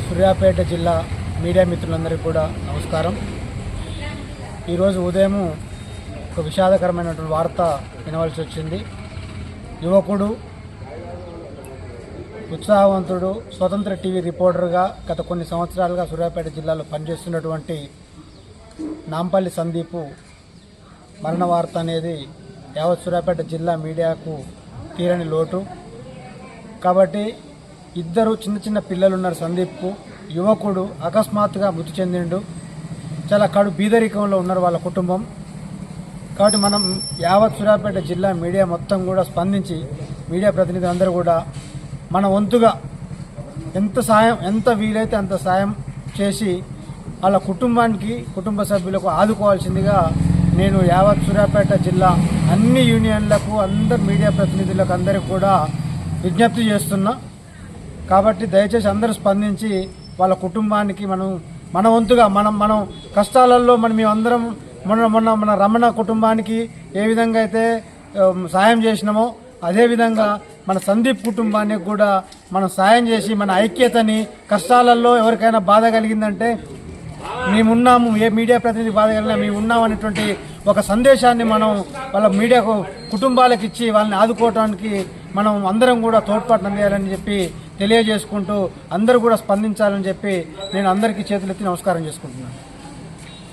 సూర్యాపేట జిల్లా మీడియా మిత్రులందరికీ కూడా నమస్కారం. ఈరోజు ఉదయం ఒక విషాదకరమైనటువంటి వార్త వినవలసి వచ్చింది. యువకుడు, ఉత్సాహవంతుడు, స్వతంత్ర టీవీ రిపోర్టర్గా గత కొన్ని సంవత్సరాలుగా సూర్యాపేట జిల్లాలో పనిచేస్తున్నటువంటి నాంపల్లి సందీప్ మరణ వార్త అనేది యావత్ సూర్యాపేట జిల్లా మీడియాకు తీరని లోటు. కాబట్టి ఇద్దరు చిన్న పిల్లలు ఉన్నారు. సందీప్కు యువకుడు అకస్మాత్తుగా మృతి చెందిండు. చాలా కడు బీదరికంలో ఉన్నారు వాళ్ళ కుటుంబం. కాబట్టి మనం యావత్ సూర్యాపేట జిల్లా మీడియా మొత్తం కూడా స్పందించి మీడియా ప్రతినిధులు అందరూ కూడా మన వంతుగా ఎంత వీలైతే అంత సాయం చేసి వాళ్ళ కుటుంబానికి, కుటుంబ సభ్యులకు ఆదుకోవాల్సిందిగా నేను యావత్ సూర్యాపేట జిల్లా అన్ని యూనియన్లకు, అందరు మీడియా ప్రతినిధులకు అందరికీ కూడా విజ్ఞప్తి చేస్తున్నా. కాబట్టి దయచేసి అందరూ స్పందించి వాళ్ళ కుటుంబానికి మన వంతుగా మనం కష్టాలలో మేమందరం మన రమణ కుటుంబానికి ఏ విధంగా అయితే సాయం చేసినామో అదేవిధంగా మన సందీప్ కుటుంబానికి కూడా మనం సాయం చేసి మన ఐక్యతని, కష్టాలలో ఎవరికైనా బాధ కలిగిందంటే మేమున్నాము, ఏ మీడియా ప్రతినిధి బాధ కలిగినా మేము ఉన్నాం అనేటువంటి ఒక సందేశాన్ని మనం వాళ్ళ మీడియాకు కుటుంబాలకు ఇచ్చి వాళ్ళని ఆదుకోవడానికి మనం అందరం కూడా తోడ్పాటు అందియాలని చెప్పి తెలియజేసుకుంటూ అందరూ కూడా స్పందించాలని చెప్పి నేను అందరికీ చేతులెత్తి నమస్కారం చేసుకుంటున్నాను.